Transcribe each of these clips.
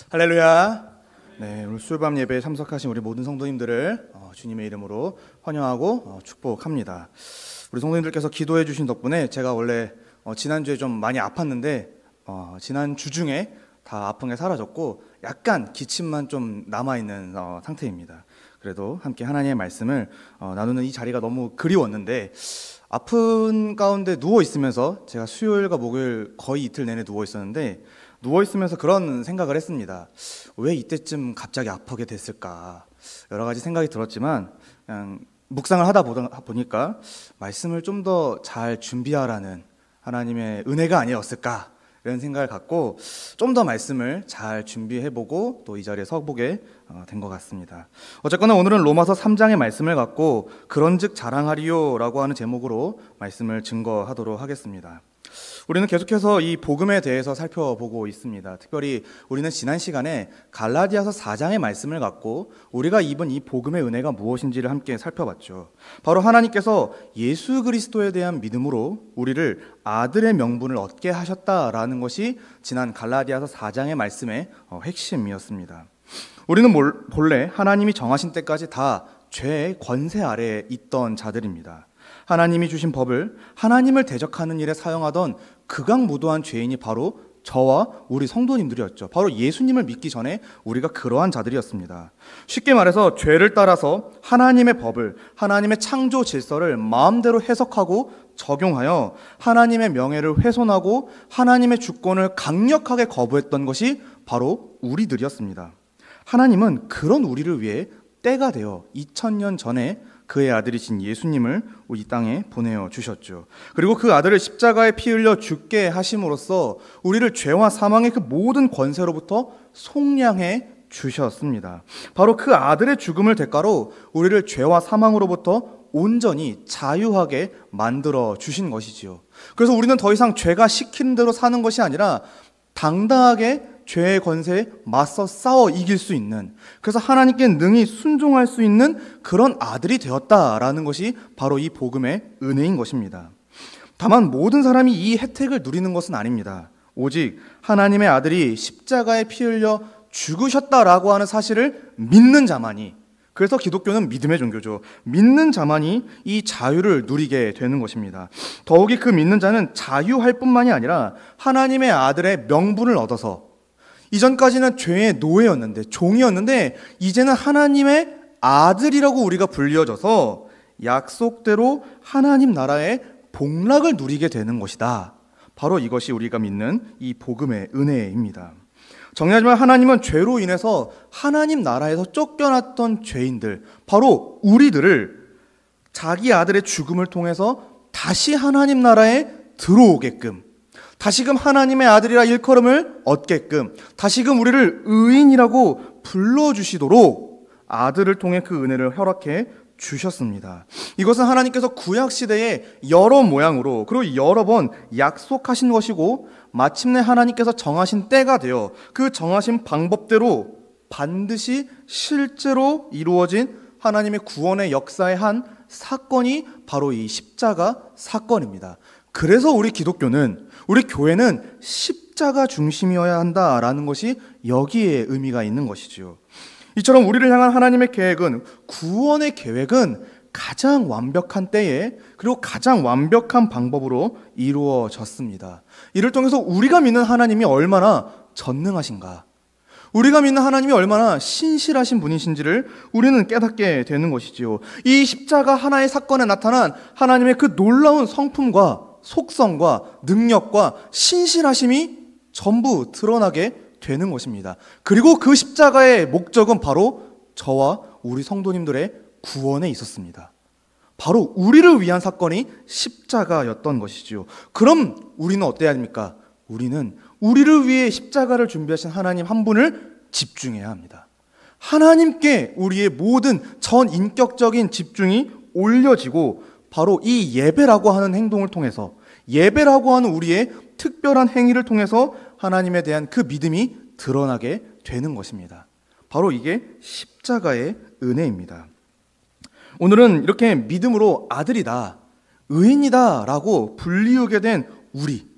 할렐루야. 네, 오늘 수요밤 예배에 참석하신 우리 모든 성도님들을 주님의 이름으로 환영하고 축복합니다. 우리 성도님들께서 기도해 주신 덕분에 제가 원래 지난주에 좀 많이 아팠는데 지난 주 중에 다 아픈 게 사라졌고 약간 기침만 좀 남아있는 상태입니다. 그래도 함께 하나님의 말씀을 나누는 이 자리가 너무 그리웠는데 아픈 가운데 누워있으면서 제가 수요일과 목요일 거의 이틀 내내 누워있었는데 누워있으면서 그런 생각을 했습니다. 왜 이때쯤 갑자기 아프게 됐을까? 여러 가지 생각이 들었지만 그냥 묵상을 하다 보니까 말씀을 좀 더 잘 준비하라는 하나님의 은혜가 아니었을까? 이런 생각을 갖고 좀 더 말씀을 잘 준비해보고 또 이 자리에 서보게 된 것 같습니다. 어쨌거나 오늘은 로마서 3장의 말씀을 갖고 그런즉 자랑하리요 라고 하는 제목으로 말씀을 증거하도록 하겠습니다. 우리는 계속해서 이 복음에 대해서 살펴보고 있습니다. 특별히 우리는 지난 시간에 갈라디아서 4장의 말씀을 갖고 우리가 입은 이 복음의 은혜가 무엇인지를 함께 살펴봤죠. 바로 하나님께서 예수 그리스도에 대한 믿음으로 우리를 아들의 명분을 얻게 하셨다라는 것이 지난 갈라디아서 4장의 말씀의 핵심이었습니다. 우리는 본래 하나님이 정하신 때까지 다 죄의 권세 아래에 있던 자들입니다. 하나님이 주신 법을 하나님을 대적하는 일에 사용하던 극악무도한 죄인이 바로 저와 우리 성도님들이었죠. 바로 예수님을 믿기 전에 우리가 그러한 자들이었습니다. 쉽게 말해서 죄를 따라서 하나님의 법을, 하나님의 창조 질서를 마음대로 해석하고 적용하여 하나님의 명예를 훼손하고 하나님의 주권을 강력하게 거부했던 것이 바로 우리들이었습니다. 하나님은 그런 우리를 위해 때가 되어 2000년 전에 그의 아들이신 예수님을 이 땅에 보내어 주셨죠. 그리고 그 아들을 십자가에 피 흘려 죽게 하심으로써 우리를 죄와 사망의 그 모든 권세로부터 속량해 주셨습니다. 바로 그 아들의 죽음을 대가로 우리를 죄와 사망으로부터 온전히 자유하게 만들어 주신 것이지요. 그래서 우리는 더 이상 죄가 시키는 대로 사는 것이 아니라 당당하게 죄의 권세에 맞서 싸워 이길 수 있는, 그래서 하나님께 능히 순종할 수 있는 그런 아들이 되었다라는 것이 바로 이 복음의 은혜인 것입니다. 다만 모든 사람이 이 혜택을 누리는 것은 아닙니다. 오직 하나님의 아들이 십자가에 피 흘려 죽으셨다라고 하는 사실을 믿는 자만이, 그래서 기독교는 믿음의 종교죠. 믿는 자만이 이 자유를 누리게 되는 것입니다. 더욱이 그 믿는 자는 자유할 뿐만이 아니라 하나님의 아들의 명분을 얻어서, 이전까지는 죄의 노예였는데, 종이었는데 이제는 하나님의 아들이라고 우리가 불려져서 약속대로 하나님 나라의 복락을 누리게 되는 것이다. 바로 이것이 우리가 믿는 이 복음의 은혜입니다. 정리하지만 하나님은 죄로 인해서 하나님 나라에서 쫓겨났던 죄인들, 바로 우리들을 자기 아들의 죽음을 통해서 다시 하나님 나라에 들어오게끔, 다시금 하나님의 아들이라 일컬음을 얻게끔, 다시금 우리를 의인이라고 불러주시도록 아들을 통해 그 은혜를 허락해 주셨습니다. 이것은 하나님께서 구약시대에 여러 모양으로 그리고 여러 번 약속하신 것이고 마침내 하나님께서 정하신 때가 되어 그 정하신 방법대로 반드시 실제로 이루어진 하나님의 구원의 역사의 한 사건이 바로 이 십자가 사건입니다. 그래서 우리 기독교는, 우리 교회는 십자가 중심이어야 한다라는 것이 여기에 의미가 있는 것이지요. 이처럼 우리를 향한 하나님의 계획은, 구원의 계획은 가장 완벽한 때에 그리고 가장 완벽한 방법으로 이루어졌습니다. 이를 통해서 우리가 믿는 하나님이 얼마나 전능하신가, 우리가 믿는 하나님이 얼마나 신실하신 분이신지를 우리는 깨닫게 되는 것이지요. 이 십자가 하나의 사건에 나타난 하나님의 그 놀라운 성품과 속성과 능력과 신실하심이 전부 드러나게 되는 것입니다. 그리고 그 십자가의 목적은 바로 저와 우리 성도님들의 구원에 있었습니다. 바로 우리를 위한 사건이 십자가였던 것이지요. 그럼 우리는 어때야 합니까? 우리는 우리를 위해 십자가를 준비하신 하나님 한 분을 집중해야 합니다. 하나님께 우리의 모든 전인격적인 집중이 올려지고 바로 이 예배라고 하는 행동을 통해서, 예배라고 하는 우리의 특별한 행위를 통해서 하나님에 대한 그 믿음이 드러나게 되는 것입니다. 바로 이게 십자가의 은혜입니다. 오늘은 이렇게 믿음으로 아들이다, 의인이다 라고 불리우게 된 우리,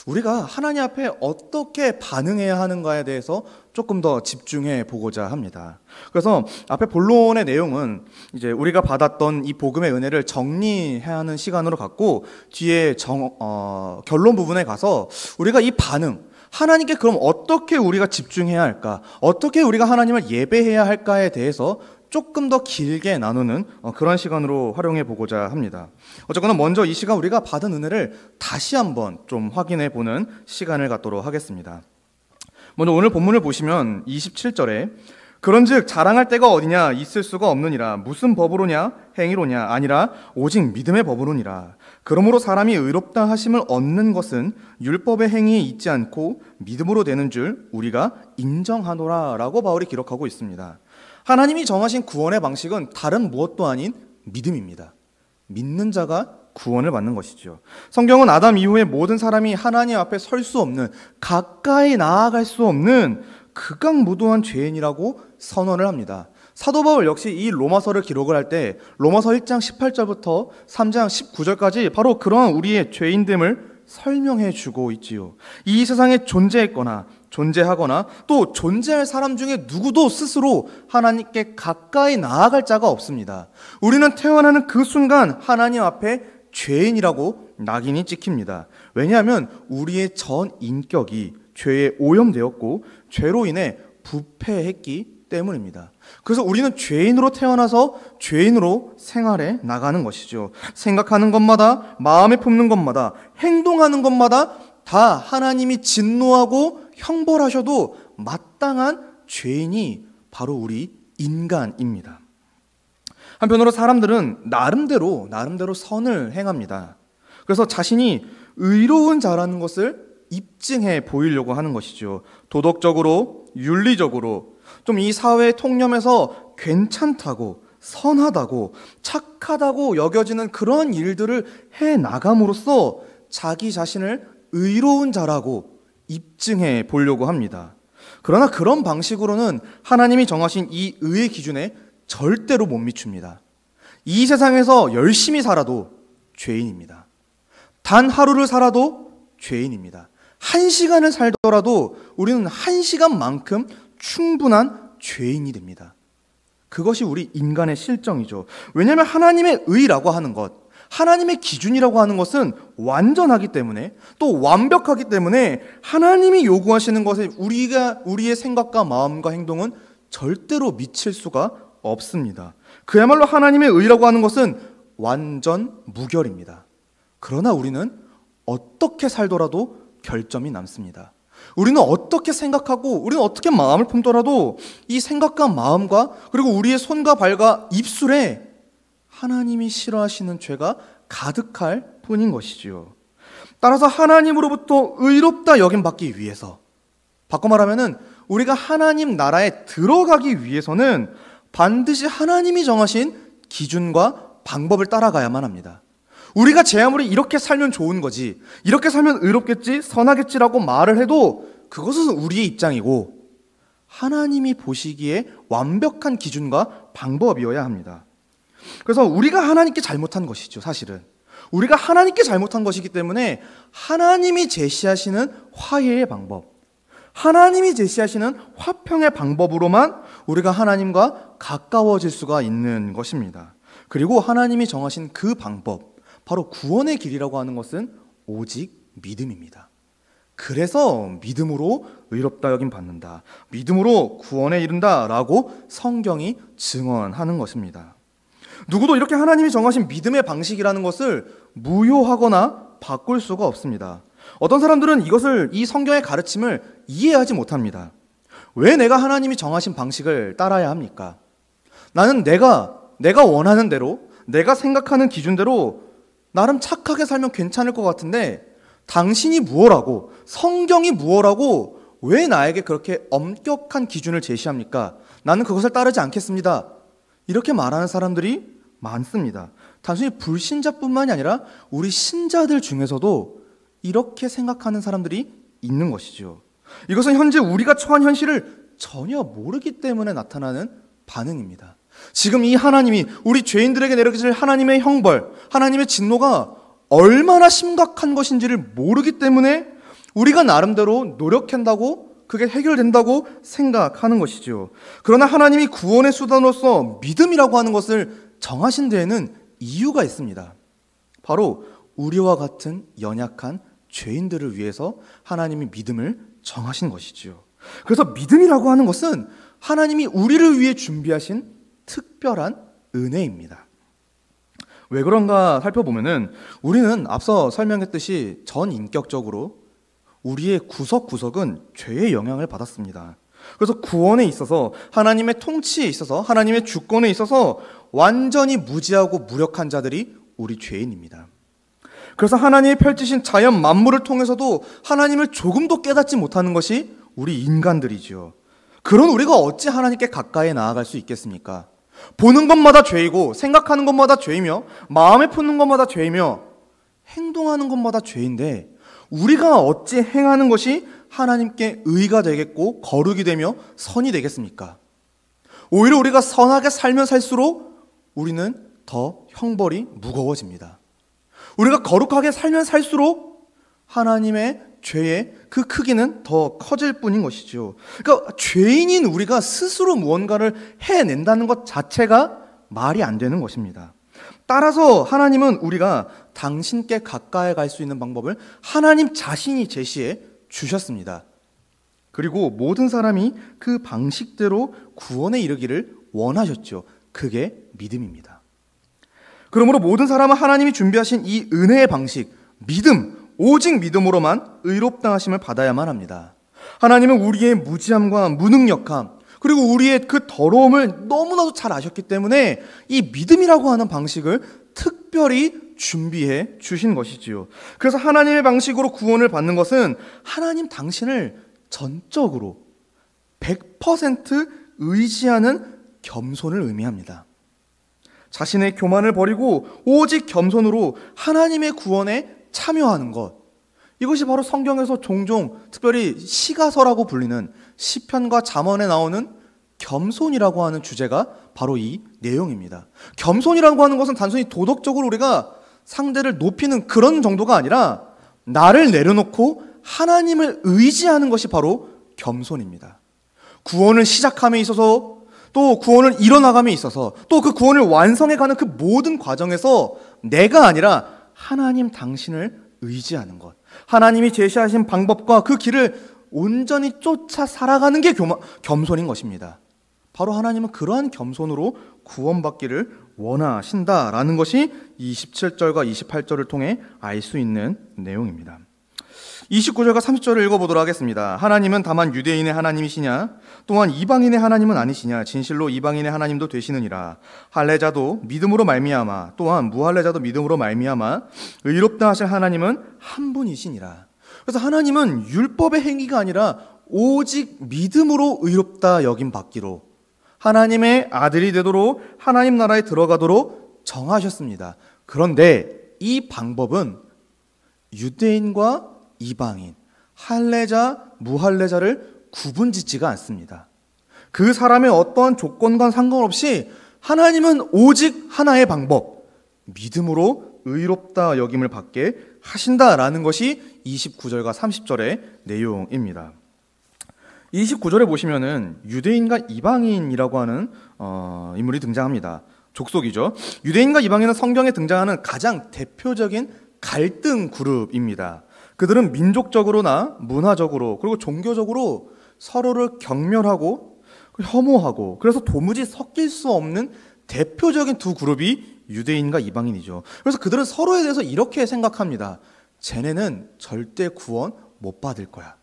우리가 하나님 앞에 어떻게 반응해야 하는가에 대해서 조금 더 집중해 보고자 합니다. 그래서 앞에 본론의 내용은 이제 우리가 받았던 이 복음의 은혜를 정리해야 하는 시간으로 갖고, 뒤에 결론 부분에 가서 우리가 이 반응, 하나님께 그럼 어떻게 우리가 집중해야 할까, 어떻게 우리가 하나님을 예배해야 할까에 대해서 조금 더 길게 나누는 그런 시간으로 활용해 보고자 합니다. 어쨌거나 먼저 이 시간 우리가 받은 은혜를 다시 한번 좀 확인해 보는 시간을 갖도록 하겠습니다. 먼저 오늘 본문을 보시면 27절에 그런즉 자랑할 데가 어디냐, 있을 수가 없느니라. 무슨 법으로냐, 행위로냐, 아니라 오직 믿음의 법으로니라. 그러므로 사람이 의롭다 하심을 얻는 것은 율법의 행위에 있지 않고 믿음으로 되는 줄 우리가 인정하노라 라고 바울이 기록하고 있습니다. 하나님이 정하신 구원의 방식은 다른 무엇도 아닌 믿음입니다. 믿는 자가 구원을 받는 것이죠. 성경은 아담 이후에 모든 사람이 하나님 앞에 설 수 없는, 가까이 나아갈 수 없는 극악무도한 죄인이라고 선언을 합니다. 사도 바울 역시 이 로마서를 기록을 할 때 로마서 1장 18절부터 3장 19절까지 바로 그러한 우리의 죄인됨을 설명해 주고 있지요. 이 세상에 존재했거나 존재하거나 또 존재할 사람 중에 누구도 스스로 하나님께 가까이 나아갈 자가 없습니다. 우리는 태어나는 그 순간 하나님 앞에 죄인이라고 낙인이 찍힙니다. 왜냐하면 우리의 전 인격이 죄에 오염되었고 죄로 인해 부패했기 때문입니다. 그래서 우리는 죄인으로 태어나서 죄인으로 생활해 나가는 것이죠. 생각하는 것마다, 마음에 품는 것마다, 행동하는 것마다 다 하나님이 진노하고 형벌하셔도 마땅한 죄인이 바로 우리 인간입니다. 한편으로 사람들은 나름대로 선을 행합니다. 그래서 자신이 의로운 자라는 것을 입증해 보이려고 하는 것이죠. 도덕적으로, 윤리적으로 좀 이 사회의 통념에서 괜찮다고, 선하다고, 착하다고 여겨지는 그런 일들을 해 나감으로써 자기 자신을 의로운 자라고 입증해 보려고 합니다. 그러나 그런 방식으로는 하나님이 정하신 이 의의 기준에 절대로 못 미춥니다. 이 세상에서 열심히 살아도 죄인입니다. 단 하루를 살아도 죄인입니다. 1시간을 살더라도 우리는 1시간만큼 충분한 죄인이 됩니다. 그것이 우리 인간의 실정이죠. 왜냐하면 하나님의 의라고 하는 것, 하나님의 기준이라고 하는 것은 완전하기 때문에, 또 완벽하기 때문에 하나님이 요구하시는 것에 우리의 생각과 마음과 행동은 절대로 미칠 수가 없습니다. 그야말로 하나님의 의라고 하는 것은 완전 무결입니다. 그러나 우리는 어떻게 살더라도 결점이 남습니다. 우리는 어떻게 생각하고 우리는 어떻게 마음을 품더라도 이 생각과 마음과 그리고 우리의 손과 발과 입술에 하나님이 싫어하시는 죄가 가득할 뿐인 것이지요. 따라서 하나님으로부터 의롭다 여김받기 위해서, 바꿔 말하면은 우리가 하나님 나라에 들어가기 위해서는 반드시 하나님이 정하신 기준과 방법을 따라가야만 합니다. 우리가 제 아무리 이렇게 살면 좋은 거지, 이렇게 살면 의롭겠지, 선하겠지라고 말을 해도 그것은 우리의 입장이고 하나님이 보시기에 완벽한 기준과 방법이어야 합니다. 그래서 우리가 하나님께 잘못한 것이죠. 사실은 우리가 하나님께 잘못한 것이기 때문에 하나님이 제시하시는 화해의 방법, 하나님이 제시하시는 화평의 방법으로만 우리가 하나님과 가까워질 수가 있는 것입니다. 그리고 하나님이 정하신 그 방법, 바로 구원의 길이라고 하는 것은 오직 믿음입니다. 그래서 믿음으로 의롭다 여김 받는다, 믿음으로 구원에 이른다 라고 성경이 증언하는 것입니다. 누구도 이렇게 하나님이 정하신 믿음의 방식이라는 것을 무효하거나 바꿀 수가 없습니다. 어떤 사람들은 이 성경의 가르침을 이해하지 못합니다. 왜 내가 하나님이 정하신 방식을 따라야 합니까? 나는 내가 원하는 대로, 내가 생각하는 기준대로 나름 착하게 살면 괜찮을 것 같은데 당신이 무엇라고, 성경이 무엇라고 왜 나에게 그렇게 엄격한 기준을 제시합니까? 나는 그것을 따르지 않겠습니다. 이렇게 말하는 사람들이 많습니다. 단순히 불신자뿐만이 아니라 우리 신자들 중에서도 이렇게 생각하는 사람들이 있는 것이죠. 이것은 현재 우리가 처한 현실을 전혀 모르기 때문에 나타나는 반응입니다. 지금 이 하나님이 우리 죄인들에게 내려질 하나님의 형벌, 하나님의 진노가 얼마나 심각한 것인지를 모르기 때문에 우리가 나름대로 노력한다고 그게 해결된다고 생각하는 것이죠. 그러나 하나님이 구원의 수단으로서 믿음이라고 하는 것을 정하신 데에는 이유가 있습니다. 바로 우리와 같은 연약한 죄인들을 위해서 하나님이 믿음을 정하신 것이지요. 그래서 믿음이라고 하는 것은 하나님이 우리를 위해 준비하신 특별한 은혜입니다. 왜 그런가 살펴보면은 우리는 앞서 설명했듯이 전인격적으로 우리의 구석구석은 죄의 영향을 받았습니다. 그래서 구원에 있어서 하나님의 통치에 있어서 하나님의 주권에 있어서 완전히 무지하고 무력한 자들이 우리 죄인입니다. 그래서 하나님이 펼치신 자연 만물을 통해서도 하나님을 조금도 깨닫지 못하는 것이 우리 인간들이죠. 그런 우리가 어찌 하나님께 가까이 나아갈 수 있겠습니까? 보는 것마다 죄이고 생각하는 것마다 죄이며 마음에 품는 것마다 죄이며 행동하는 것마다 죄인데 우리가 어찌 행하는 것이 하나님께 의가 되겠고 거룩이 되며 선이 되겠습니까? 오히려 우리가 선하게 살면 살수록 우리는 더 형벌이 무거워집니다. 우리가 거룩하게 살면 살수록 하나님의 죄의 그 크기는 더 커질 뿐인 것이죠. 그러니까 죄인인 우리가 스스로 무언가를 해낸다는 것 자체가 말이 안 되는 것입니다. 따라서 하나님은 우리가 당신께 가까이 갈 수 있는 방법을 하나님 자신이 제시해 주셨습니다. 그리고 모든 사람이 그 방식대로 구원에 이르기를 원하셨죠. 그게 믿음입니다. 그러므로 모든 사람은 하나님이 준비하신 이 은혜의 방식, 믿음, 오직 믿음으로만 의롭다 하심을 받아야만 합니다. 하나님은 우리의 무지함과 무능력함, 그리고 우리의 그 더러움을 너무나도 잘 아셨기 때문에 이 믿음이라고 하는 방식을 특별히 준비해 주신 것이지요. 그래서 하나님의 방식으로 구원을 받는 것은 하나님 당신을 전적으로 100% 의지하는 겸손을 의미합니다. 자신의 교만을 버리고 오직 겸손으로 하나님의 구원에 참여하는 것, 이것이 바로 성경에서 종종 특별히 시가서라고 불리는 시편과 잠언에 나오는 겸손이라고 하는 주제가 바로 이 내용입니다. 겸손이라고 하는 것은 단순히 도덕적으로 우리가 상대를 높이는 그런 정도가 아니라 나를 내려놓고 하나님을 의지하는 것이 바로 겸손입니다. 구원을 시작함에 있어서 또 구원을 이뤄나감에 있어서 또 그 구원을 완성해가는 그 모든 과정에서 내가 아니라 하나님 당신을 의지하는 것, 하나님이 제시하신 방법과 그 길을 온전히 쫓아 살아가는 게 겸손인 것입니다. 바로 하나님은 그러한 겸손으로 구원받기를 원하신다라는 것이 27절과 28절을 통해 알 수 있는 내용입니다. 29절과 30절을 읽어보도록 하겠습니다. 하나님은 다만 유대인의 하나님이시냐? 또한 이방인의 하나님은 아니시냐? 진실로 이방인의 하나님도 되시느니라. 할례자도 믿음으로 말미암아 또한 무할례자도 믿음으로 말미암아 의롭다 하실 하나님은 한 분이시니라. 그래서 하나님은 율법의 행위가 아니라 오직 믿음으로 의롭다 여김 받기로 하나님의 아들이 되도록 하나님 나라에 들어가도록 정하셨습니다. 그런데 이 방법은 유대인과 이방인, 할례자, 무할례자를 구분짓지가 않습니다. 그 사람의 어떠한 조건과 상관없이 하나님은 오직 하나의 방법, 믿음으로 의롭다 여김을 받게 하신다라는 것이 29절과 30절의 내용입니다. 29절에 보시면은 유대인과 이방인이라고 하는 인물이 등장합니다. 족속이죠. 유대인과 이방인은 성경에 등장하는 가장 대표적인 갈등 그룹입니다. 그들은 민족적으로나 문화적으로 그리고 종교적으로 서로를 경멸하고 혐오하고 그래서 도무지 섞일 수 없는 대표적인 두 그룹이 유대인과 이방인이죠. 그래서 그들은 서로에 대해서 이렇게 생각합니다. 쟤네는 절대 구원 못 받을 거야.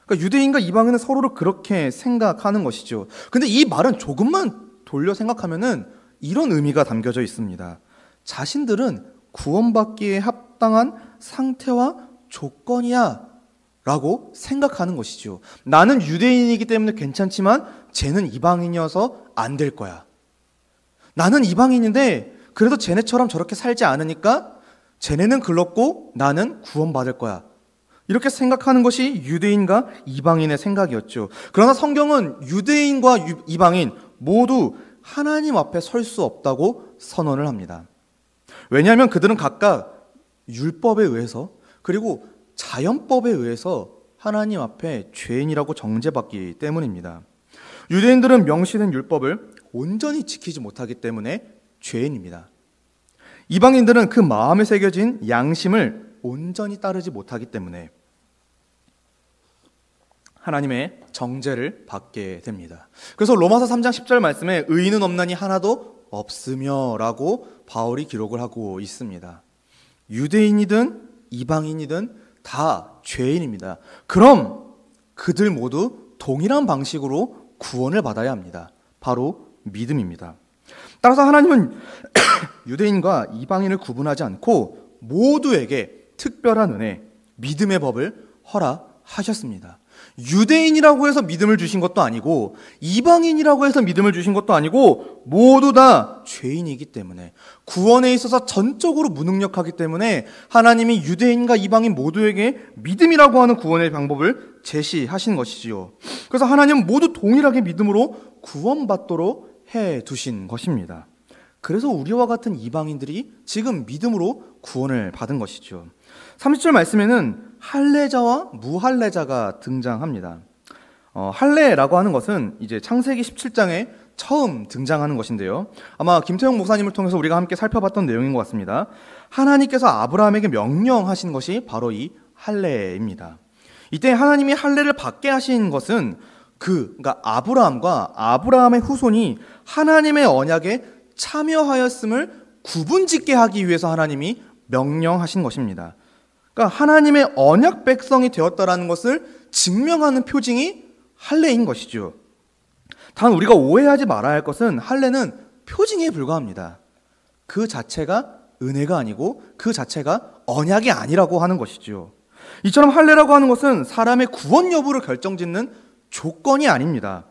그러니까 유대인과 이방인은 서로를 그렇게 생각하는 것이죠. 근데 이 말은 조금만 돌려 생각하면은 이런 의미가 담겨져 있습니다. 자신들은 구원받기에 합당한 상태와 조건이야 라고 생각하는 것이죠. 나는 유대인이기 때문에 괜찮지만 쟤는 이방인이어서 안 될 거야. 나는 이방인인데 그래도 쟤네처럼 저렇게 살지 않으니까 쟤네는 글렀고 나는 구원받을 거야. 이렇게 생각하는 것이 유대인과 이방인의 생각이었죠. 그러나 성경은 유대인과 이방인 모두 하나님 앞에 설 수 없다고 선언을 합니다. 왜냐하면 그들은 각각 율법에 의해서 그리고 자연법에 의해서 하나님 앞에 죄인이라고 정죄받기 때문입니다. 유대인들은 명시된 율법을 온전히 지키지 못하기 때문에 죄인입니다. 이방인들은 그 마음에 새겨진 양심을 온전히 따르지 못하기 때문에 하나님의 정죄를 받게 됩니다. 그래서 로마서 3장 10절 말씀에 의인은 없나니 하나도 없으며 라고 바울이 기록을 하고 있습니다. 유대인이든 이방인이든 다 죄인입니다. 그럼 그들 모두 동일한 방식으로 구원을 받아야 합니다. 바로 믿음입니다. 따라서 하나님은 유대인과 이방인을 구분하지 않고 모두에게 특별한 은혜, 믿음의 법을 허락하셨습니다. 유대인이라고 해서 믿음을 주신 것도 아니고 이방인이라고 해서 믿음을 주신 것도 아니고 모두 다 죄인이기 때문에 구원에 있어서 전적으로 무능력하기 때문에 하나님이 유대인과 이방인 모두에게 믿음이라고 하는 구원의 방법을 제시하신 것이지요. 그래서 하나님은 모두 동일하게 믿음으로 구원받도록 해두신 것입니다. 그래서 우리와 같은 이방인들이 지금 믿음으로 구원을 받은 것이죠. 30절 말씀에는 할례자와 무할례자가 등장합니다. 할례라고 하는 것은 이제 창세기 17장에 처음 등장하는 것인데요. 아마 김태형 목사님을 통해서 우리가 함께 살펴봤던 내용인 것 같습니다. 하나님께서 아브라함에게 명령하신 것이 바로 이 할례입니다. 이때 하나님이 할례를 받게 하신 것은 그러니까 아브라함과 아브라함의 후손이 하나님의 언약에 참여하였음을 구분짓게 하기 위해서 하나님이 명령하신 것입니다. 그러니까 하나님의 언약 백성이 되었다라는 것을 증명하는 표징이 할례인 것이죠. 단 우리가 오해하지 말아야 할 것은 할례는 표징에 불과합니다. 그 자체가 은혜가 아니고 그 자체가 언약이 아니라고 하는 것이죠. 이처럼 할례라고 하는 것은 사람의 구원 여부를 결정짓는 조건이 아닙니다.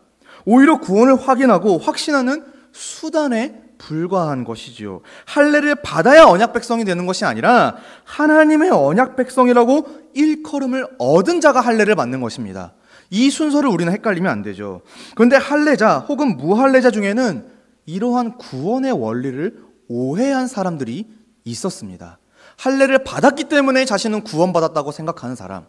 오히려 구원을 확인하고 확신하는 수단에 불과한 것이지요. 할례를 받아야 언약 백성이 되는 것이 아니라 하나님의 언약 백성이라고 일컬음을 얻은 자가 할례를 받는 것입니다. 이 순서를 우리는 헷갈리면 안 되죠. 그런데 할례자 혹은 무할례자 중에는 이러한 구원의 원리를 오해한 사람들이 있었습니다. 할례를 받았기 때문에 자신은 구원받았다고 생각하는 사람,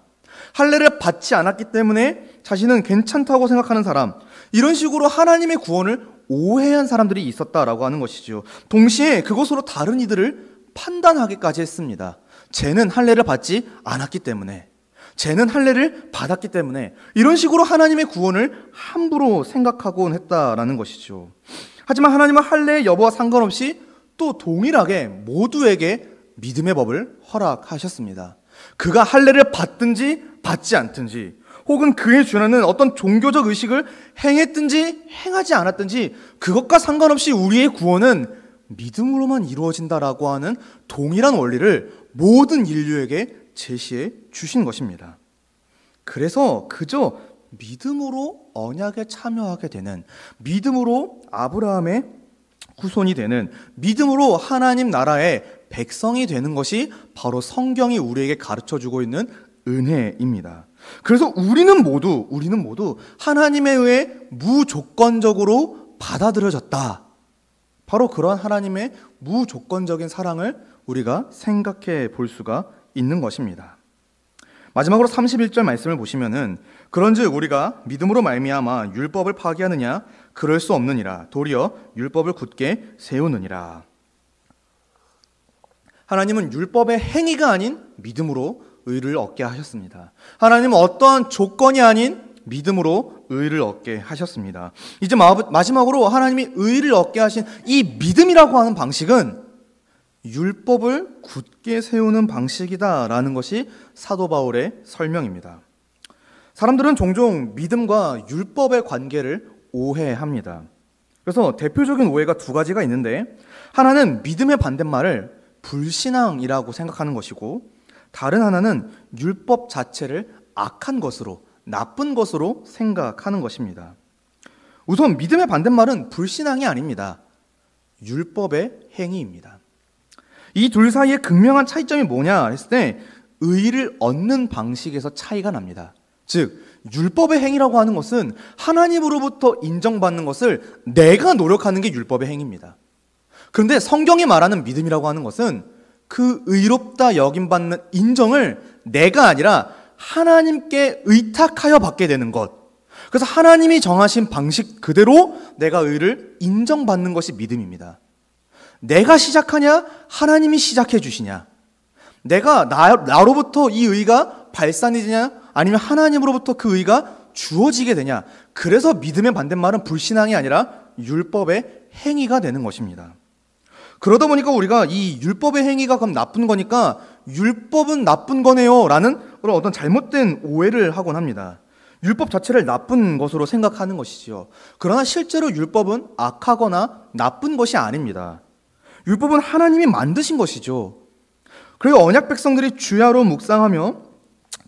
할례를 받지 않았기 때문에 자신은 괜찮다고 생각하는 사람, 이런 식으로 하나님의 구원을 오해한 사람들이 있었다라고 하는 것이죠. 동시에 그것으로 다른 이들을 판단하기까지 했습니다. 쟤는 할례를 받지 않았기 때문에, 쟤는 할례를 받았기 때문에, 이런 식으로 하나님의 구원을 함부로 생각하곤 했다라는 것이죠. 하지만 하나님은 할례의 여부와 상관없이 또 동일하게 모두에게 믿음의 법을 허락하셨습니다. 그가 할례를 받든지 받지 않든지, 혹은 그에 준하는 어떤 종교적 의식을 행했든지 행하지 않았든지 그것과 상관없이 우리의 구원은 믿음으로만 이루어진다라고 하는 동일한 원리를 모든 인류에게 제시해 주신 것입니다. 그래서 그저 믿음으로 언약에 참여하게 되는, 믿음으로 아브라함의 후손이 되는, 믿음으로 하나님 나라의 백성이 되는 것이 바로 성경이 우리에게 가르쳐주고 있는 은혜입니다. 그래서 우리는 모두 하나님에 의해 무조건적으로 받아들여졌다. 바로 그러한 하나님의 무조건적인 사랑을 우리가 생각해 볼 수가 있는 것입니다. 마지막으로 31절 말씀을 보시면은 그런즉 우리가 믿음으로 말미암아 율법을 파기하느냐 그럴 수 없느니라. 도리어 율법을 굳게 세우느니라. 하나님은 율법의 행위가 아닌 믿음으로 의를 얻게 하셨습니다. 하나님은 어떠한 조건이 아닌 믿음으로 의를 얻게 하셨습니다. 이제 마지막으로 하나님이 의를 얻게 하신 이 믿음이라고 하는 방식은 율법을 굳게 세우는 방식이다라는 것이 사도 바울의 설명입니다. 사람들은 종종 믿음과 율법의 관계를 오해합니다. 그래서 대표적인 오해가 두 가지가 있는데, 하나는 믿음의 반대말을 불신앙이라고 생각하는 것이고, 다른 하나는 율법 자체를 악한 것으로, 나쁜 것으로 생각하는 것입니다. 우선 믿음의 반대말은 불신앙이 아닙니다. 율법의 행위입니다. 이 둘 사이의 극명한 차이점이 뭐냐 했을 때 의를 얻는 방식에서 차이가 납니다. 즉 율법의 행위라고 하는 것은 하나님으로부터 인정받는 것을 내가 노력하는 게 율법의 행위입니다. 그런데 성경이 말하는 믿음이라고 하는 것은 그 의롭다 여김받는 인정을 내가 아니라 하나님께 의탁하여 받게 되는 것. 그래서 하나님이 정하신 방식 그대로 내가 의를 인정받는 것이 믿음입니다. 내가 시작하냐? 하나님이 시작해 주시냐? 내가 나로부터 이 의가 발산이 되냐? 아니면 하나님으로부터 그 의가 주어지게 되냐? 그래서 믿음의 반대말은 불신앙이 아니라 율법의 행위가 되는 것입니다. 그러다 보니까 우리가 이 율법의 행위가 그럼 나쁜 거니까 율법은 나쁜 거네요 라는 어떤 잘못된 오해를 하곤 합니다. 율법 자체를 나쁜 것으로 생각하는 것이지요. 그러나 실제로 율법은 악하거나 나쁜 것이 아닙니다. 율법은 하나님이 만드신 것이죠. 그리고 언약 백성들이 주야로 묵상하며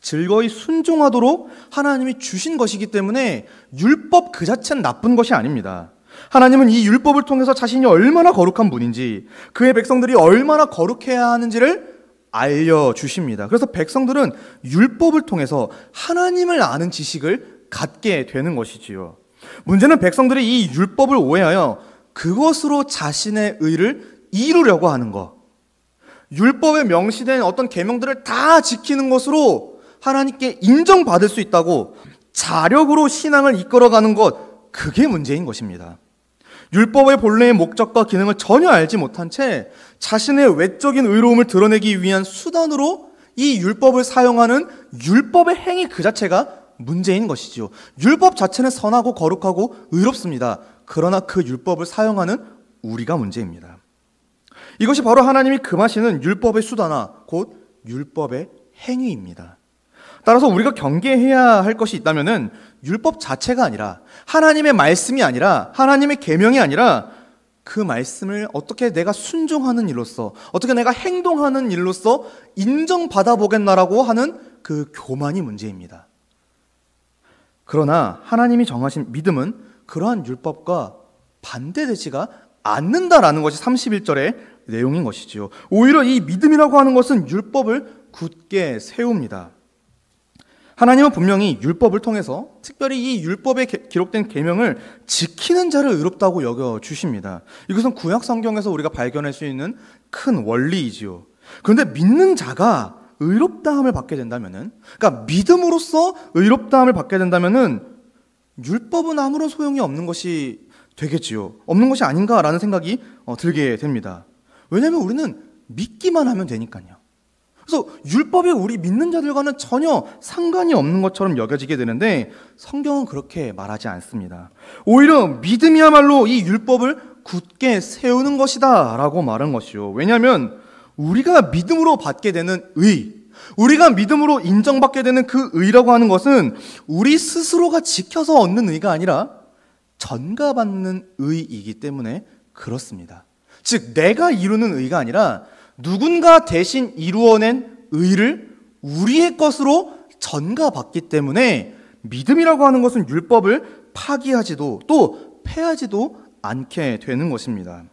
즐거이 순종하도록 하나님이 주신 것이기 때문에 율법 그 자체는 나쁜 것이 아닙니다. 하나님은 이 율법을 통해서 자신이 얼마나 거룩한 분인지, 그의 백성들이 얼마나 거룩해야 하는지를 알려주십니다. 그래서 백성들은 율법을 통해서 하나님을 아는 지식을 갖게 되는 것이지요. 문제는 백성들이 이 율법을 오해하여 그것으로 자신의 의를 이루려고 하는 것. 율법에 명시된 어떤 계명들을 다 지키는 것으로 하나님께 인정받을 수 있다고 자력으로 신앙을 이끌어가는 것, 그게 문제인 것입니다. 율법의 본래의 목적과 기능을 전혀 알지 못한 채 자신의 외적인 의로움을 드러내기 위한 수단으로 이 율법을 사용하는 율법의 행위 그 자체가 문제인 것이죠. 율법 자체는 선하고 거룩하고 의롭습니다. 그러나 그 율법을 사용하는 우리가 문제입니다. 이것이 바로 하나님이 금하시는 율법의 수단화, 곧 율법의 행위입니다. 따라서 우리가 경계해야 할 것이 있다면은 율법 자체가 아니라, 하나님의 말씀이 아니라, 하나님의 계명이 아니라 그 말씀을 어떻게 내가 순종하는 일로서, 어떻게 내가 행동하는 일로서 인정받아 보겠나라고 하는 그 교만이 문제입니다. 그러나 하나님이 정하신 믿음은 그러한 율법과 반대되지가 않는다라는 것이 31절의 내용인 것이지요. 오히려 이 믿음이라고 하는 것은 율법을 굳게 세웁니다. 하나님은 분명히 율법을 통해서 특별히 이 율법에 기록된 계명을 지키는 자를 의롭다고 여겨주십니다. 이것은 구약 성경에서 우리가 발견할 수 있는 큰 원리이지요. 그런데 믿는 자가 의롭다함을 받게 된다면은, 그러니까 믿음으로써 의롭다함을 받게 된다면은 율법은 아무런 소용이 없는 것이 되겠지요. 없는 것이 아닌가라는 생각이 들게 됩니다. 왜냐하면 우리는 믿기만 하면 되니까요. 그래서 율법이 우리 믿는 자들과는 전혀 상관이 없는 것처럼 여겨지게 되는데 성경은 그렇게 말하지 않습니다. 오히려 믿음이야말로 이 율법을 굳게 세우는 것이다 라고 말한 것이요. 왜냐하면 우리가 믿음으로 받게 되는 의, 우리가 믿음으로 인정받게 되는 그 의라고 하는 것은 우리 스스로가 지켜서 얻는 의가 아니라 전가받는 의이기 때문에 그렇습니다. 즉 내가 이루는 의가 아니라 누군가 대신 이루어낸 의를 우리의 것으로 전가받기 때문에 믿음이라고 하는 것은 율법을 파기하지도 또 폐하지도 않게 되는 것입니다.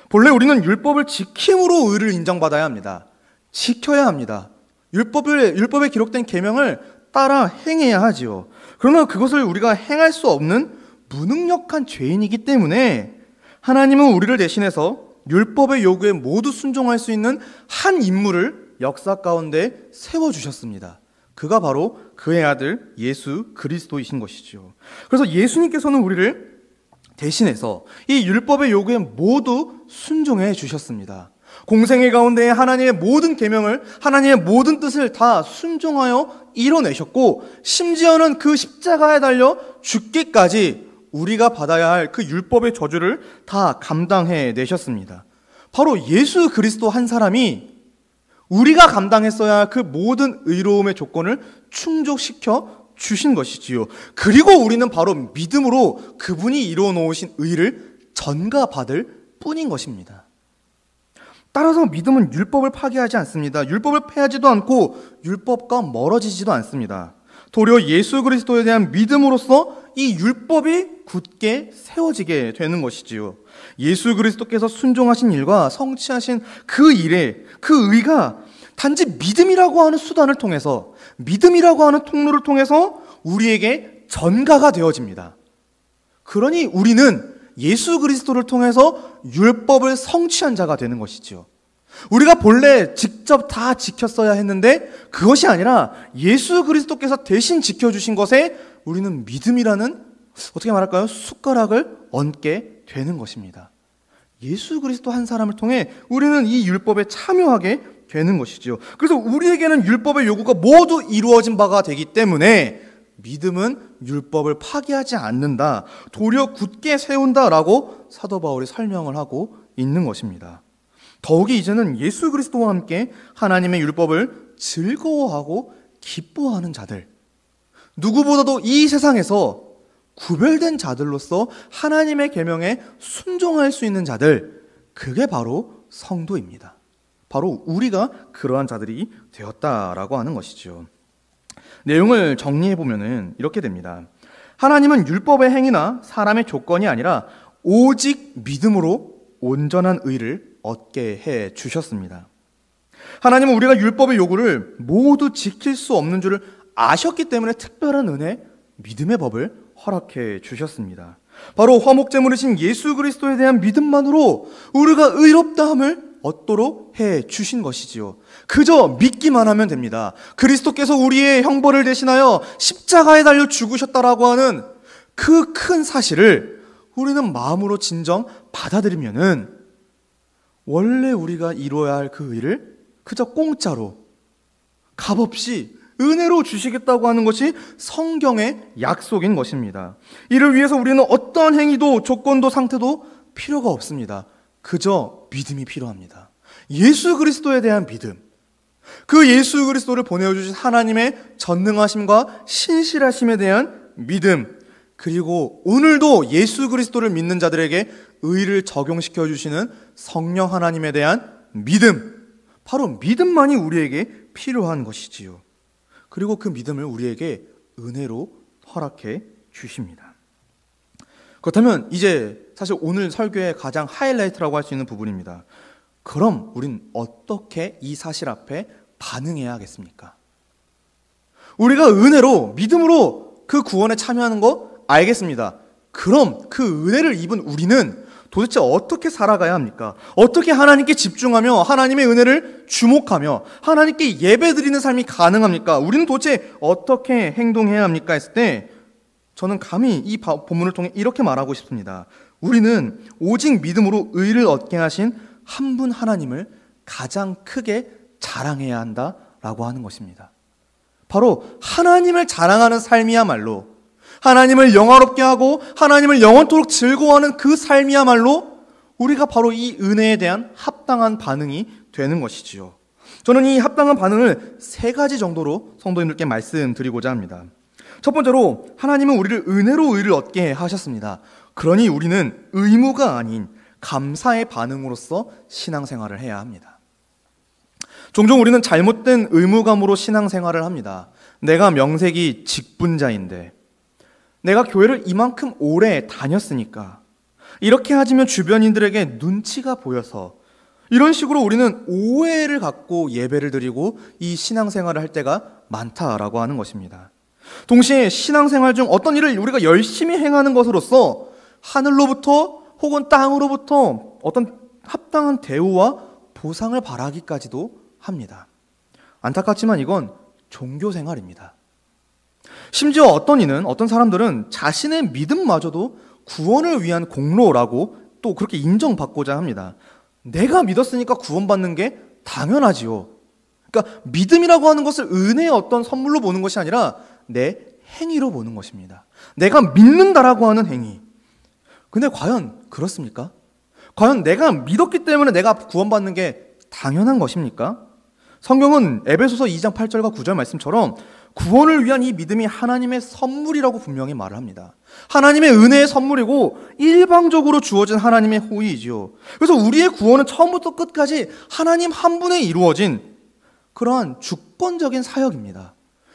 본래 우리는 율법을 지킴으로 의를 인정받아야 합니다. 지켜야 합니다. 율법에 기록된 계명을 따라 행해야 하지요. 그러나 그것을 우리가 행할 수 없는 무능력한 죄인이기 때문에 하나님은 우리를 대신해서 율법의 요구에 모두 순종할 수 있는 한 인물을 역사 가운데 세워주셨습니다. 그가 바로 그의 아들 예수 그리스도이신 것이죠. 그래서 예수님께서는 우리를 대신해서 이 율법의 요구에 모두 순종해 주셨습니다. 공생의 가운데 하나님의 모든 계명을, 하나님의 모든 뜻을 다 순종하여 이뤄내셨고 심지어는 그 십자가에 달려 죽기까지 우리가 받아야 할 그 율법의 저주를 다 감당해 내셨습니다. 바로 예수 그리스도 한 사람이 우리가 감당했어야 할 그 모든 의로움의 조건을 충족시켜 주신 것이지요. 그리고 우리는 바로 믿음으로 그분이 이루어 놓으신 의를 전가받을 뿐인 것입니다. 따라서 믿음은 율법을 파기하지 않습니다. 율법을 폐하지도 않고 율법과 멀어지지도 않습니다. 도리어 예수 그리스도에 대한 믿음으로써 이 율법이 굳게 세워지게 되는 것이지요. 예수 그리스도께서 순종하신 일과 성취하신 그 일에 그 의가 단지 믿음이라고 하는 수단을 통해서, 믿음이라고 하는 통로를 통해서 우리에게 전가가 되어집니다. 그러니 우리는 예수 그리스도를 통해서 율법을 성취한 자가 되는 것이지요. 우리가 본래 직접 다 지켰어야 했는데 그것이 아니라 예수 그리스도께서 대신 지켜주신 것에 우리는 믿음이라는, 어떻게 말할까요? 숟가락을 얹게 되는 것입니다. 예수 그리스도 한 사람을 통해 우리는 이 율법에 참여하게 되는 것이죠. 그래서 우리에게는 율법의 요구가 모두 이루어진 바가 되기 때문에 믿음은 율법을 파기하지 않는다, 도리어 굳게 세운다라고 사도 바울이 설명을 하고 있는 것입니다. 더욱이 이제는 예수 그리스도와 함께 하나님의 율법을 즐거워하고 기뻐하는 자들, 누구보다도 이 세상에서 구별된 자들로서 하나님의 계명에 순종할 수 있는 자들, 그게 바로 성도입니다. 바로 우리가 그러한 자들이 되었다라고 하는 것이죠. 내용을 정리해 보면은 이렇게 됩니다. 하나님은 율법의 행위나 사람의 조건이 아니라 오직 믿음으로 온전한 의를 얻게 해 주셨습니다. 하나님은 우리가 율법의 요구를 모두 지킬 수 없는 줄을 아셨기 때문에 특별한 은혜, 믿음의 법을 허락해 주셨습니다. 바로 화목제물이신 예수 그리스도에 대한 믿음만으로 우리가 의롭다함을 얻도록 해 주신 것이지요. 그저 믿기만 하면 됩니다. 그리스도께서 우리의 형벌을 대신하여 십자가에 달려 죽으셨다라고 하는 그 큰 사실을 우리는 마음으로 진정 받아들이면은 원래 우리가 이루어야 할 그 의를 그저 공짜로 값없이 은혜로 주시겠다고 하는 것이 성경의 약속인 것입니다. 이를 위해서 우리는 어떠한 행위도 조건도 상태도 필요가 없습니다. 그저 믿음이 필요합니다. 예수 그리스도에 대한 믿음, 그 예수 그리스도를 보내주신 하나님의 전능하심과 신실하심에 대한 믿음, 그리고 오늘도 예수 그리스도를 믿는 자들에게 의를 적용시켜 주시는 성령 하나님에 대한 믿음, 바로 믿음만이 우리에게 필요한 것이지요. 그리고 그 믿음을 우리에게 은혜로 허락해 주십니다. 그렇다면 이제 사실 오늘 설교의 가장 하이라이트라고 할 수 있는 부분입니다. 그럼 우린 어떻게 이 사실 앞에 반응해야 하겠습니까? 우리가 은혜로, 믿음으로 그 구원에 참여하는 거 알겠습니다. 그럼 그 은혜를 입은 우리는 도대체 어떻게 살아가야 합니까? 어떻게 하나님께 집중하며 하나님의 은혜를 주목하며 하나님께 예배드리는 삶이 가능합니까? 우리는 도대체 어떻게 행동해야 합니까? 했을 때 저는 감히 이 본문을 통해 이렇게 말하고 싶습니다. 우리는 오직 믿음으로 의를 얻게 하신 한 분 하나님을 가장 크게 자랑해야 한다라고 하는 것입니다. 바로 하나님을 자랑하는 삶이야말로, 하나님을 영화롭게 하고 하나님을 영원토록 즐거워하는 그 삶이야말로 우리가 바로 이 은혜에 대한 합당한 반응이 되는 것이지요. 저는 이 합당한 반응을 세 가지 정도로 성도님들께 말씀드리고자 합니다. 첫 번째로, 하나님은 우리를 은혜로 의를 얻게 하셨습니다. 그러니 우리는 의무가 아닌 감사의 반응으로서 신앙생활을 해야 합니다. 종종 우리는 잘못된 의무감으로 신앙생활을 합니다. 내가 명색이 직분자인데, 내가 교회를 이만큼 오래 다녔으니까, 이렇게 하지면 주변인들에게 눈치가 보여서, 이런 식으로 우리는 오해를 갖고 예배를 드리고 이 신앙생활을 할 때가 많다라고 하는 것입니다. 동시에 신앙생활 중 어떤 일을 우리가 열심히 행하는 것으로서 하늘로부터 혹은 땅으로부터 어떤 합당한 대우와 보상을 바라기까지도 합니다. 안타깝지만 이건 종교생활입니다. 심지어 어떤 사람들은 자신의 믿음마저도 구원을 위한 공로라고 또 그렇게 인정받고자 합니다. 내가 믿었으니까 구원받는 게 당연하지요. 그러니까 믿음이라고 하는 것을 은혜의 어떤 선물로 보는 것이 아니라 내 행위로 보는 것입니다. 내가 믿는다라고 하는 행위. 근데 과연 그렇습니까? 과연 내가 믿었기 때문에 내가 구원받는 게 당연한 것입니까? 성경은 에베소서 2장 8절과 9절 말씀처럼 구원을 위한 이 믿음이 하나님의 선물이라고 분명히 말을 합니다. 하나님의 은혜의 선물이고 일방적으로 주어진 하나님의 호의이지요. 그래서 우리의 구원은 처음부터 끝까지 하나님 한 분에 이루어진 그러한 주권적인 사역입니다.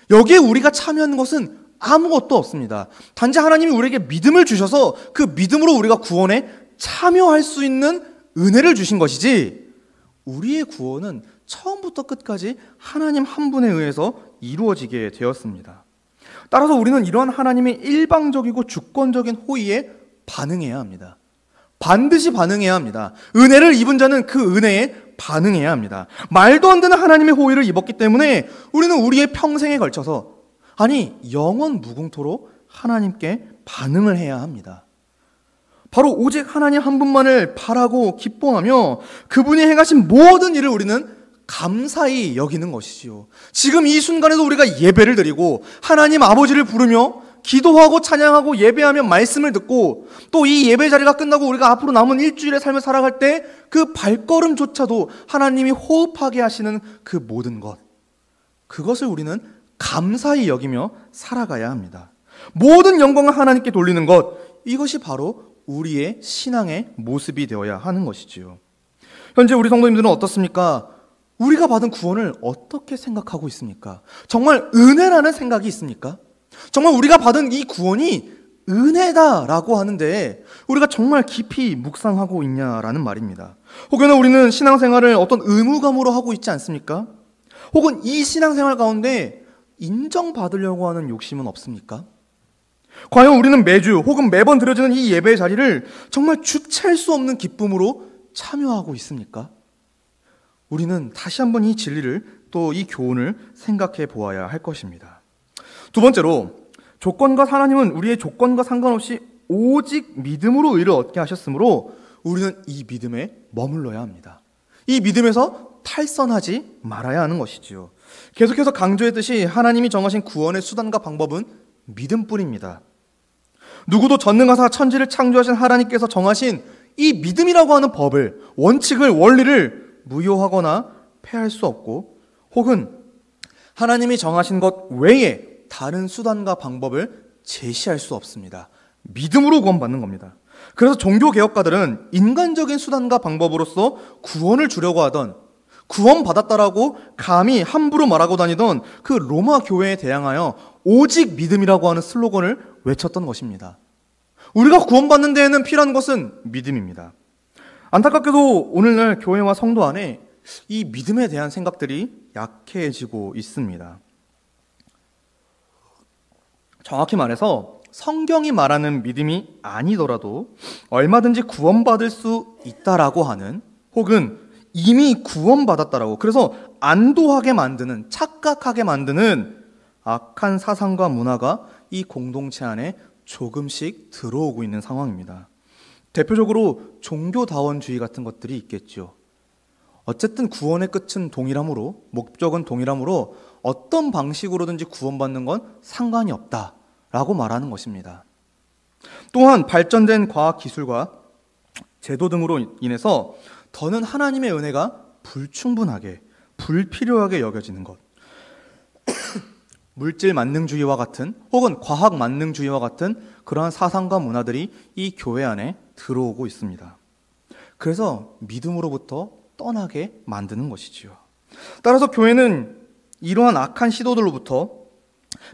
여기에 우리가 참여하는 것은 아무것도 없습니다. 단지 하나님이 우리에게 믿음을 주셔서 그 믿음으로 우리가 구원에 참여할 수 있는 은혜를 주신 것이지, 우리의 구원은 처음부터 끝까지 하나님 한 분에 의해서 이루어지게 되었습니다. 따라서 우리는 이러한 하나님의 일방적이고 주권적인 호의에 반응해야 합니다. 반드시 반응해야 합니다. 은혜를 입은 자는 그 은혜에 반응해야 합니다. 말도 안 되는 하나님의 호의를 입었기 때문에 우리는 우리의 평생에 걸쳐서, 아니 영원 무궁토록 하나님께 반응을 해야 합니다. 바로 오직 하나님 한 분만을 바라고 기뻐하며 그분이 행하신 모든 일을 우리는 감사히 여기는 것이지요. 지금 이 순간에도 우리가 예배를 드리고 하나님 아버지를 부르며 기도하고 찬양하고 예배하며 말씀을 듣고 또 이 예배 자리가 끝나고 우리가 앞으로 남은 일주일의 삶을 살아갈 때 그 발걸음조차도 하나님이 호흡하게 하시는 그 모든 것, 그것을 우리는 감사히 여기며 살아가야 합니다. 모든 영광을 하나님께 돌리는 것, 이것이 바로 우리의 신앙의 모습이 되어야 하는 것이지요. 현재 우리 성도님들은 어떻습니까? 우리가 받은 구원을 어떻게 생각하고 있습니까? 정말 은혜라는 생각이 있습니까? 정말 우리가 받은 이 구원이 은혜다라고 하는데 우리가 정말 깊이 묵상하고 있냐라는 말입니다. 혹은 우리는 신앙생활을 어떤 의무감으로 하고 있지 않습니까? 혹은 이 신앙생활 가운데 인정받으려고 하는 욕심은 없습니까? 과연 우리는 매주 혹은 매번 드려지는 이 예배의 자리를 정말 주체할 수 없는 기쁨으로 참여하고 있습니까? 우리는 다시 한번 이 진리를 또 이 교훈을 생각해 보아야 할 것입니다. 두 번째로, 하나님은 우리의 조건과 상관없이 오직 믿음으로 의를 얻게 하셨으므로 우리는 이 믿음에 머물러야 합니다. 이 믿음에서 탈선하지 말아야 하는 것이지요. 계속해서 강조했듯이 하나님이 정하신 구원의 수단과 방법은 믿음뿐입니다. 누구도 전능하사 천지를 창조하신 하나님께서 정하신 이 믿음이라고 하는 법을, 원칙을, 원리를 무효하거나 폐할 수 없고, 혹은 하나님이 정하신 것 외에 다른 수단과 방법을 제시할 수 없습니다. 믿음으로 구원받는 겁니다. 그래서 종교개혁가들은 인간적인 수단과 방법으로서 구원을 주려고 하던, 구원받았다라고 감히 함부로 말하고 다니던 그 로마 교회에 대항하여 오직 믿음이라고 하는 슬로건을 외쳤던 것입니다. 우리가 구원받는 데에는 필요한 것은 믿음입니다. 안타깝게도 오늘날 교회와 성도 안에 이 믿음에 대한 생각들이 약해지고 있습니다. 정확히 말해서 성경이 말하는 믿음이 아니더라도 얼마든지 구원받을 수 있다라고 하는, 혹은 이미 구원받았다라고, 그래서 안도하게 만드는, 착각하게 만드는 악한 사상과 문화가 이 공동체 안에 조금씩 들어오고 있는 상황입니다. 대표적으로 종교다원주의 같은 것들이 있겠죠. 어쨌든 구원의 끝은 동일하므로, 목적은 동일하므로 어떤 방식으로든지 구원받는 건 상관이 없다라고 말하는 것입니다. 또한 발전된 과학기술과 제도 등으로 인해서 더는 하나님의 은혜가 불충분하게, 불필요하게 여겨지는 것, 물질 만능주의와 같은, 혹은 과학 만능주의와 같은 그러한 사상과 문화들이 이 교회 안에 들어오고 있습니다. 그래서 믿음으로부터 떠나게 만드는 것이지요. 따라서 교회는 이러한 악한 시도들로부터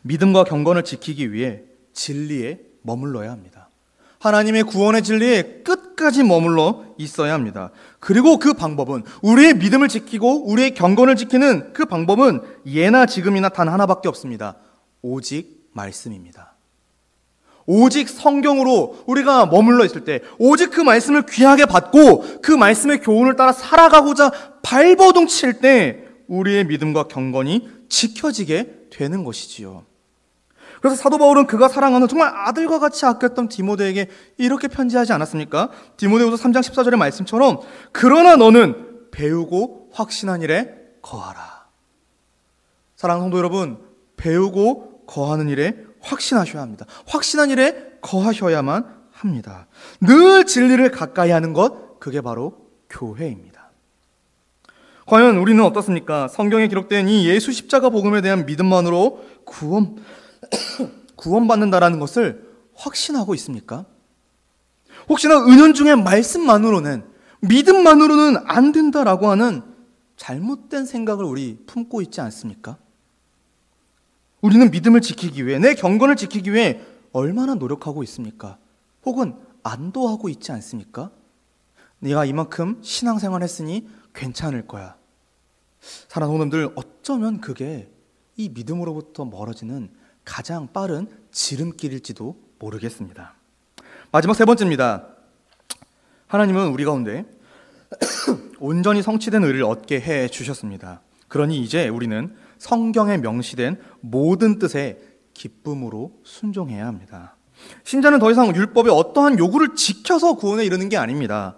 믿음과 경건을 지키기 위해 진리에 머물러야 합니다. 하나님의 구원의 진리에 끝까지 머물러 있어야 합니다. 그리고 그 방법은, 우리의 믿음을 지키고 우리의 경건을 지키는 그 방법은 예나 지금이나 단 하나밖에 없습니다. 오직 말씀입니다. 오직 성경으로 우리가 머물러 있을 때, 오직 그 말씀을 귀하게 받고 그 말씀의 교훈을 따라 살아가고자 발버둥 칠 때 우리의 믿음과 경건이 지켜지게 되는 것이지요. 그래서 사도 바울은 그가 사랑하는 정말 아들과 같이 아꼈던 디모데에게 이렇게 편지하지 않았습니까? 디모데후서 3장 14절의 말씀처럼, 그러나 너는 배우고 확신한 일에 거하라. 사랑하는 성도 여러분, 배우고 거하는 일에 확신하셔야 합니다. 확신한 일에 거하셔야만 합니다. 늘 진리를 가까이 하는 것, 그게 바로 교회입니다. 과연 우리는 어떻습니까? 성경에 기록된 이 예수 십자가 복음에 대한 믿음만으로 구원받는다라는 것을 확신하고 있습니까? 혹시나 은연중에 말씀만으로는, 믿음만으로는 안 된다라고 하는 잘못된 생각을 우리 품고 있지 않습니까? 우리는 믿음을 지키기 위해, 내 경건을 지키기 위해 얼마나 노력하고 있습니까? 혹은 안도하고 있지 않습니까? 내가 이만큼 신앙생활 했으니 괜찮을 거야. 사랑하는 성도님들, 어쩌면 그게 이 믿음으로부터 멀어지는 가장 빠른 지름길일지도 모르겠습니다. 마지막 세 번째입니다. 하나님은 우리 가운데 온전히 성취된 의를 얻게 해 주셨습니다. 그러니 이제 우리는 성경에 명시된 모든 뜻에 기쁨으로 순종해야 합니다. 신자는 더 이상 율법의 어떠한 요구를 지켜서 구원에 이르는 게 아닙니다.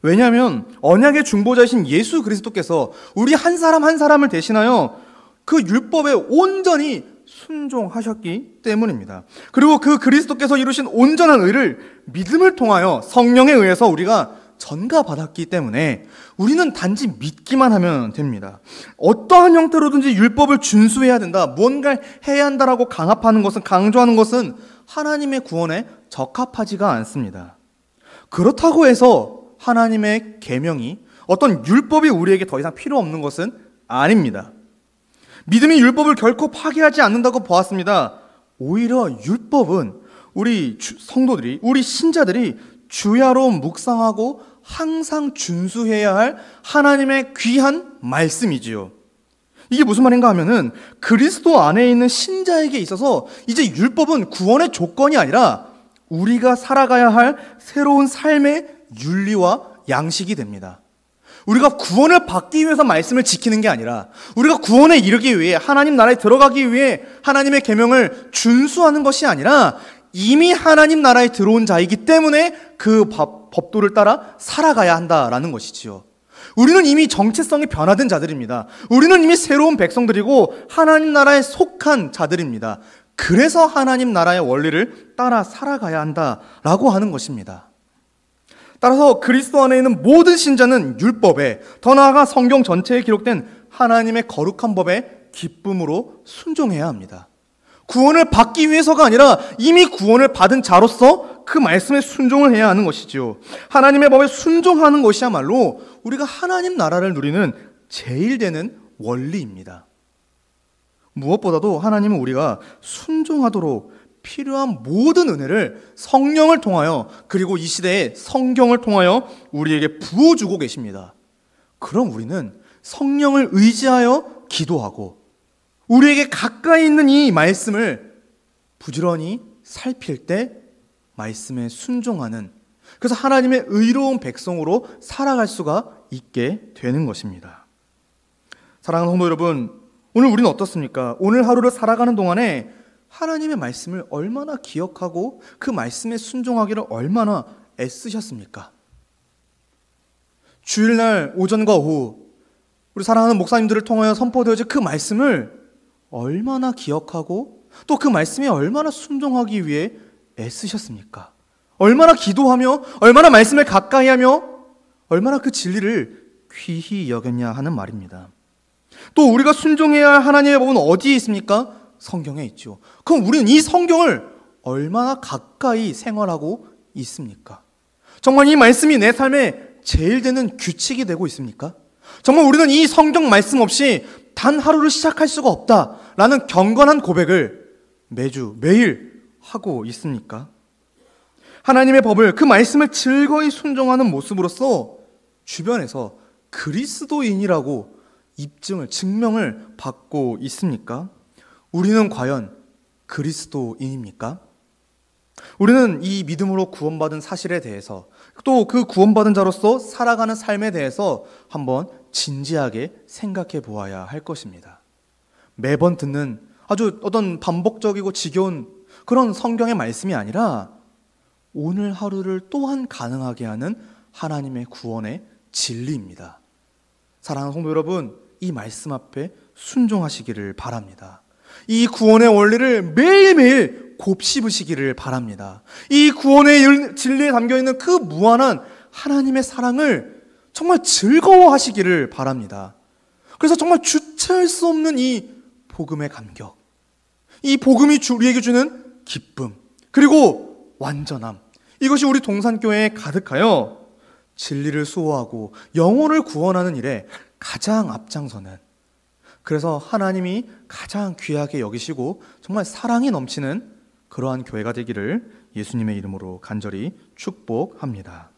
왜냐하면 언약의 중보자이신 예수 그리스도께서 우리 한 사람 한 사람을 대신하여 그 율법에 온전히 순종하셨기 때문입니다. 그리고 그 그리스도께서 이루신 온전한 의를 믿음을 통하여 성령에 의해서 우리가 전가받았기 때문에 우리는 단지 믿기만 하면 됩니다. 어떠한 형태로든지 율법을 준수해야 된다, 무언가를 해야 한다라고 강압하는 것은, 강조하는 것은 하나님의 구원에 적합하지가 않습니다. 그렇다고 해서 하나님의 계명이, 어떤 율법이 우리에게 더 이상 필요 없는 것은 아닙니다. 믿음이 율법을 결코 파괴하지 않는다고 보았습니다. 오히려 율법은 우리 성도들이, 우리 신자들이 주야로 묵상하고 항상 준수해야 할 하나님의 귀한 말씀이지요. 이게 무슨 말인가 하면은 그리스도 안에 있는 신자에게 있어서 이제 율법은 구원의 조건이 아니라 우리가 살아가야 할 새로운 삶의 윤리와 양식이 됩니다. 우리가 구원을 받기 위해서 말씀을 지키는 게 아니라 우리가 구원에 이르기 위해, 하나님 나라에 들어가기 위해 하나님의 계명을 준수하는 것이 아니라 이미 하나님 나라에 들어온 자이기 때문에 그 법도를 따라 살아가야 한다라는 것이지요. 우리는 이미 정체성이 변화된 자들입니다. 우리는 이미 새로운 백성들이고 하나님 나라에 속한 자들입니다. 그래서 하나님 나라의 원리를 따라 살아가야 한다라고 하는 것입니다. 따라서 그리스도 안에 있는 모든 신자는 율법에, 더 나아가 성경 전체에 기록된 하나님의 거룩한 법에 기쁨으로 순종해야 합니다. 구원을 받기 위해서가 아니라 이미 구원을 받은 자로서 그 말씀에 순종을 해야 하는 것이죠. 하나님의 법에 순종하는 것이야말로 우리가 하나님 나라를 누리는 제일 되는 원리입니다. 무엇보다도 하나님은 우리가 순종하도록 필요한 모든 은혜를 성령을 통하여, 그리고 이 시대에 성경을 통하여 우리에게 부어주고 계십니다. 그럼 우리는 성령을 의지하여 기도하고 우리에게 가까이 있는 이 말씀을 부지런히 살필 때 말씀에 순종하는, 그래서 하나님의 의로운 백성으로 살아갈 수가 있게 되는 것입니다. 사랑하는 성도 여러분, 오늘 우리는 어떻습니까? 오늘 하루를 살아가는 동안에 하나님의 말씀을 얼마나 기억하고 그 말씀에 순종하기를 얼마나 애쓰셨습니까? 주일날 오전과 오후 우리 사랑하는 목사님들을 통하여 선포되어진 그 말씀을 얼마나 기억하고 또 그 말씀에 얼마나 순종하기 위해 애쓰셨습니까? 얼마나 기도하며, 얼마나 말씀을 가까이 하며, 얼마나 그 진리를 귀히 여겼냐 하는 말입니다. 또 우리가 순종해야 할 하나님의 법은 어디에 있습니까? 성경에 있죠. 그럼 우리는 이 성경을 얼마나 가까이 생활하고 있습니까? 정말 이 말씀이 내 삶에 제일 되는 규칙이 되고 있습니까? 정말 우리는 이 성경 말씀 없이 단 하루를 시작할 수가 없다라는 경건한 고백을 매주 매일 하고 있습니까? 하나님의 법을, 그 말씀을 즐거이 순종하는 모습으로서 주변에서 그리스도인이라고 입증을, 증명을 받고 있습니까? 우리는 과연 그리스도인입니까? 우리는 이 믿음으로 구원받은 사실에 대해서, 또 그 구원받은 자로서 살아가는 삶에 대해서 한번 진지하게 생각해 보아야 할 것입니다. 매번 듣는 아주 어떤 반복적이고 지겨운 그런 성경의 말씀이 아니라 오늘 하루를 또한 가능하게 하는 하나님의 구원의 진리입니다. 사랑하는 성도 여러분, 이 말씀 앞에 순종하시기를 바랍니다. 이 구원의 원리를 매일매일 곱씹으시기를 바랍니다. 이 구원의 진리에 담겨있는 그 무한한 하나님의 사랑을 정말 즐거워하시기를 바랍니다. 그래서 정말 주체할 수 없는 이 복음의 감격, 이 복음이 우리에게 주는 기쁨, 그리고 완전함, 이것이 우리 동산교회에 가득하여 진리를 수호하고 영혼을 구원하는 일에 가장 앞장서는, 그래서 하나님이 가장 귀하게 여기시고 정말 사랑이 넘치는 그러한 교회가 되기를 예수님의 이름으로 간절히 축복합니다.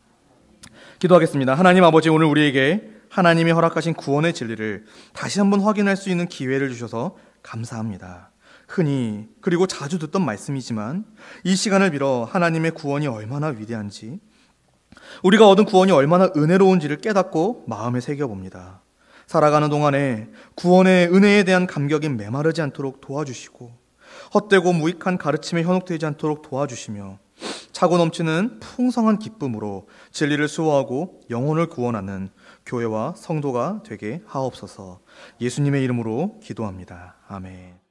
기도하겠습니다. 하나님 아버지, 오늘 우리에게 하나님이 허락하신 구원의 진리를 다시 한번 확인할 수 있는 기회를 주셔서 감사합니다. 흔히 그리고 자주 듣던 말씀이지만 이 시간을 빌어 하나님의 구원이 얼마나 위대한지, 우리가 얻은 구원이 얼마나 은혜로운지를 깨닫고 마음에 새겨봅니다. 살아가는 동안에 구원의 은혜에 대한 감격이 메마르지 않도록 도와주시고 헛되고 무익한 가르침에 현혹되지 않도록 도와주시며 차고 넘치는 풍성한 기쁨으로 진리를 수호하고 영혼을 구원하는 교회와 성도가 되게 하옵소서. 예수님의 이름으로 기도합니다. 아멘.